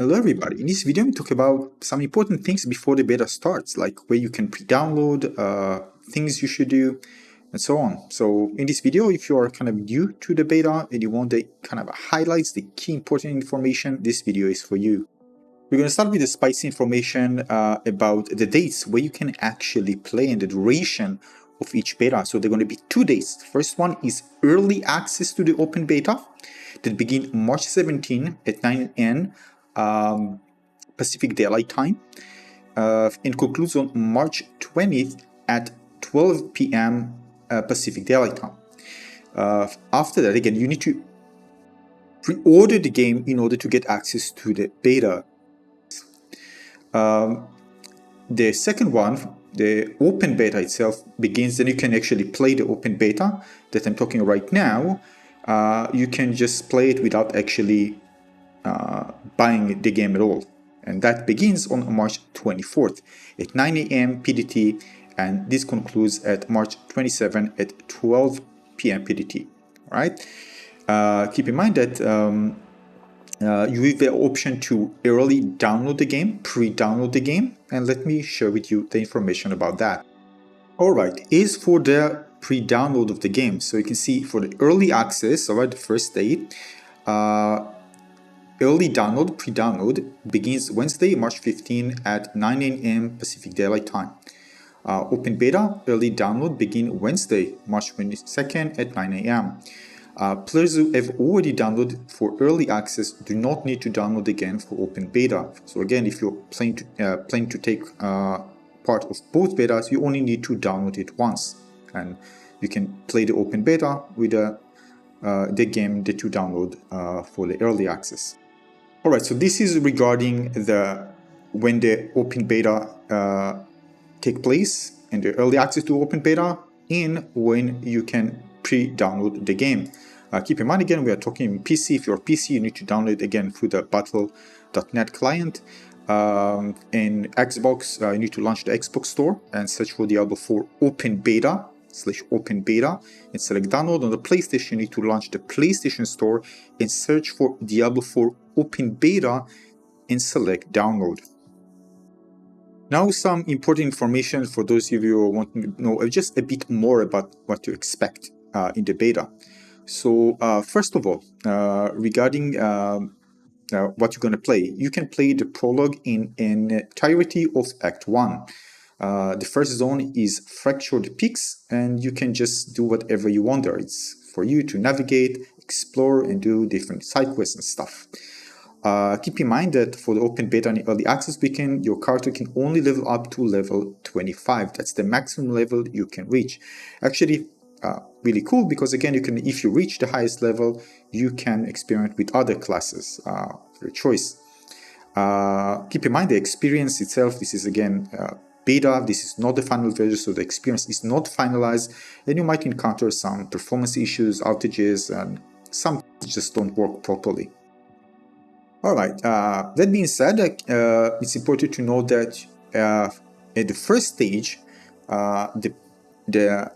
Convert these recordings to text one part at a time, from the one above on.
Hello everybody, in this video we talk about some important things before the beta starts, like where you can pre-download, things you should do, and so on. So in this video, if you are kind of new to the beta and you want the kind of highlights, the key important information, this video is for you. We're going to start with the spicy information about the dates where you can actually play and the duration of each beta. So there are going to be 2 dates. The first one is early access to the open beta that begin March 17 at 9 a.m. Pacific Daylight Time and concludes on March 20th at 12 p.m. Pacific Daylight Time. After that, again, you need to pre-order the game in order to get access to the beta. The second one, the open beta itself, begins, and you can actually play the open beta that I'm talking right now. You can just play it without actually buying the game at all. And that begins on March 24th at 9 a.m. PDT, and this concludes at March 27 at 12 p.m. PDT. All right. Keep in mind that you have the option to early download the game, pre-download the game, and let me share with you the information about that. All right, is for the pre-download of the game. So you can see for the early access, all right, the first day, early download, pre-download begins Wednesday, March 15 at 9 a.m. Pacific Daylight Time. Open beta, early download begin Wednesday, March 22nd at 9 a.m. Players who have already downloaded for early access do not need to download again for open beta. So again, if you're planning to take part of both betas, you only need to download it once, and you can play the open beta with the game that you download for the early access. All right, so this is regarding when the open beta take place and the early access to open beta, and when you can pre-download the game. Keep in mind, again, we are talking PC. If you're PC, you need to download it again through the battle.net client. In Xbox, you need to launch the Xbox store and search for Diablo 4 open beta /open beta and select download. On the PlayStation, you need to launch the PlayStation store and search for Diablo 4 open beta and select download. Now some important information for those of you who want to know just a bit more about what to expect in the beta. So first of all, regarding what you're going to play, you can play the prologue in entirety of Act 1. The first zone is Fractured Peaks, and you can just do whatever you want there. It's for you to navigate, explore, and do different side quests and stuff. Keep in mind that for the open beta and early access weekend, your character can only level up to level 25. That's the maximum level you can reach. Actually, really cool, because again, if you reach the highest level, you can experiment with other classes for your choice. Keep in mind the experience itself. This is again beta. This is not the final version, so the experience is not finalized, and you might encounter some performance issues, outages, and some just don't work properly. All right. That being said, it's important to know that at the first stage, the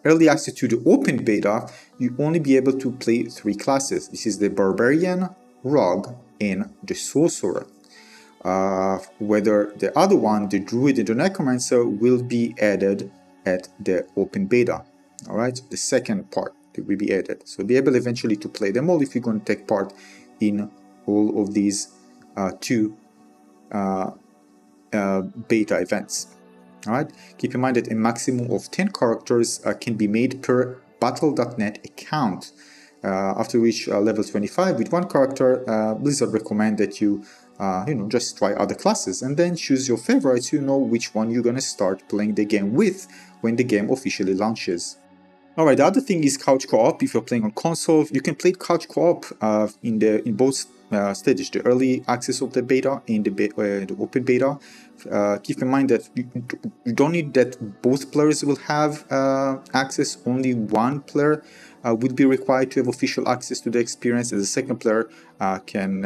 early access to the open beta, you only be able to play 3 classes. This is the Barbarian, Rogue, and the Sorcerer. Whether the other one, the Druid and the Necromancer, will be added at the open beta. All right, so the second part that will be added. So be able eventually to play them all if you're going to take part in all of these 2 beta events. All right. Keep in mind that a maximum of 10 characters can be made per battle.net account. After which level 25 with 1 character, Blizzard recommend that you just try other classes and then choose your favorites. So you know which one you're gonna start playing the game with when the game officially launches. Alright, the other thing is couch co-op. If you're playing on console, you can play couch co-op in both stages, the early access of the beta and the open beta. Keep in mind that you don't need that both players will have access. Only one player would be required to have official access to the experience, and the second player can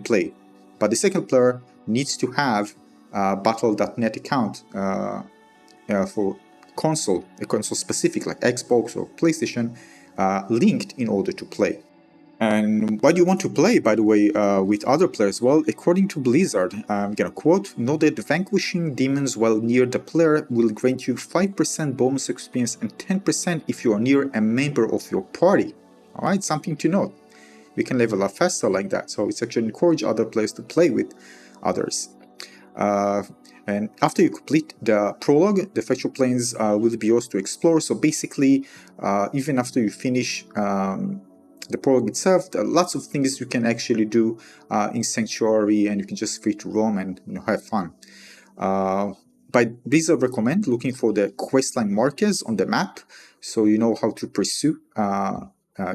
play. But the second player needs to have a battle.net account for a console specific like Xbox or PlayStation linked in order to play. And why do you want to play, by the way, with other players? Well, according to Blizzard, I'm gonna quote, know that vanquishing demons while near the player will grant you 5% bonus experience and 10% if you are near a member of your party. Alright, something to note. You can level up faster like that, so it's actually encourage other players to play with others. And after you complete the prologue, the factual planes will be yours to explore. So basically, even after you finish the prologue itself, there are lots of things you can actually do in Sanctuary, and you can just free to roam and have fun. But Blizzard recommend looking for the questline markers on the map, so you know how to pursue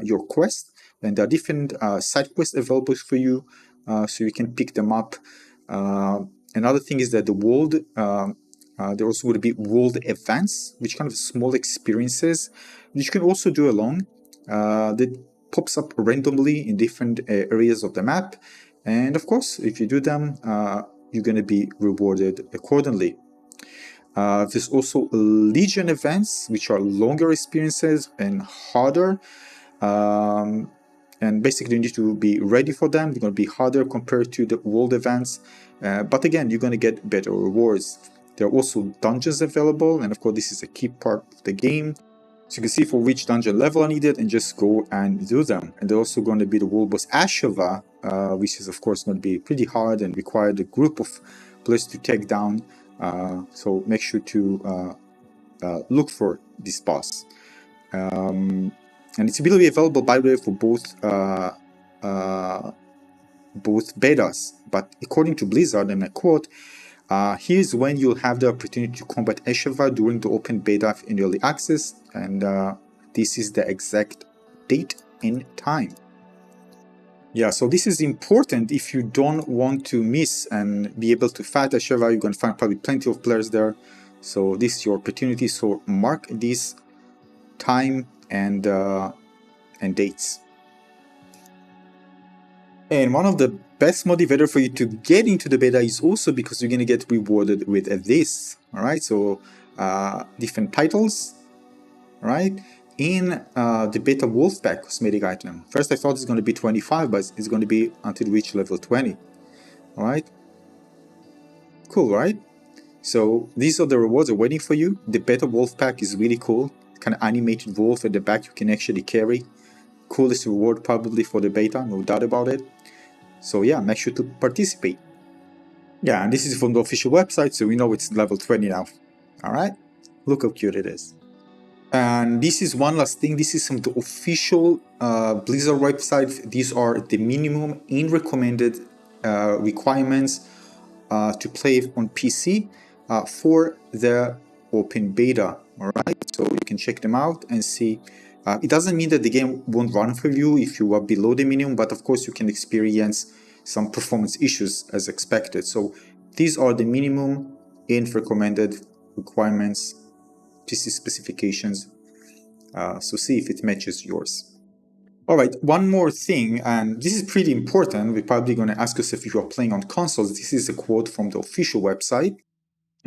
your quest. And there are different side quests available for you, so you can pick them up. Another thing is that the world, there also would be world events, which kind of small experiences, which you can also do along. That pops up randomly in different areas of the map. And of course, if you do them, you're going to be rewarded accordingly. There's also Legion events, which are longer experiences and harder. And basically, you need to be ready for them. They're going to be harder compared to the world events. But again, you're going to get better rewards. There are also dungeons available. And of course, this is a key part of the game. So you can see for which dungeon level are needed and just go and do them. And they're also going to be the world boss Ashava, which is of course going to be pretty hard and require a group of players to take down. So make sure to look for this boss. And it's will be available, by the way, for both betas. But according to Blizzard, and I quote, here's when you'll have the opportunity to combat Ashava during the open beta in early access, and this is the exact date and time. Yeah, so this is important if you don't want to miss and be able to fight Ashava. You're going to find probably plenty of players there. So this is your opportunity, so mark this time and dates. And one of the best motivator for you to get into the beta is also because you're going to get rewarded with this. All right, so different titles, right? In the beta Wolfpack cosmetic item. First, I thought it's going to be 25, but it's going to be until reach level 20. All right, cool, right? So these are the rewards are waiting for you. The beta Wolfpack is really cool. Kind of animated wolf at the back you can actually carry. Coolest reward probably for the beta, no doubt about it. So yeah, make sure to participate. Yeah, and this is from the official website, so we know it's level 20 now. Alright? Look how cute it is. And this is one last thing. This is from the official Blizzard website. These are the minimum and recommended requirements to play on PC for the open beta. Alright, so you can check them out and see. It doesn't mean that the game won't run for you if you are below the minimum, but of course you can experience some performance issues as expected. So these are the minimum and recommended requirements, PC specifications. So see if it matches yours. Alright, one more thing, and this is pretty important. We're probably going to ask us if you are playing on consoles. This is a quote from the official website.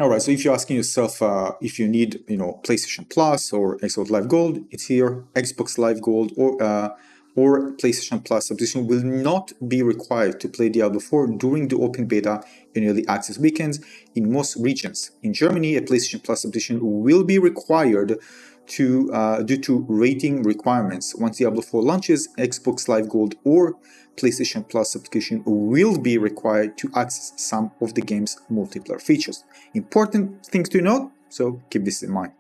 Alright, so if you're asking yourself if you need, PlayStation Plus or Xbox Live Gold, it's here. Xbox Live Gold or PlayStation Plus subscription will not be required to play Diablo 4 during the open beta and early access weekends in most regions. In Germany, a PlayStation Plus subscription will be required due to rating requirements. Once Diablo 4 launches, Xbox Live Gold or PlayStation Plus subscription will be required to access some of the game's multiplayer features. Important things to note, so keep this in mind.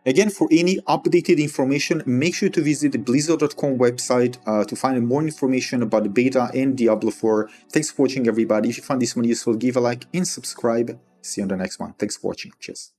Again, for any updated information, make sure to visit the Blizzard.com website to find more information about the beta and Diablo 4. Thanks for watching, everybody. If you found this one useful, give a like and subscribe. See you on the next one. Thanks for watching. Cheers.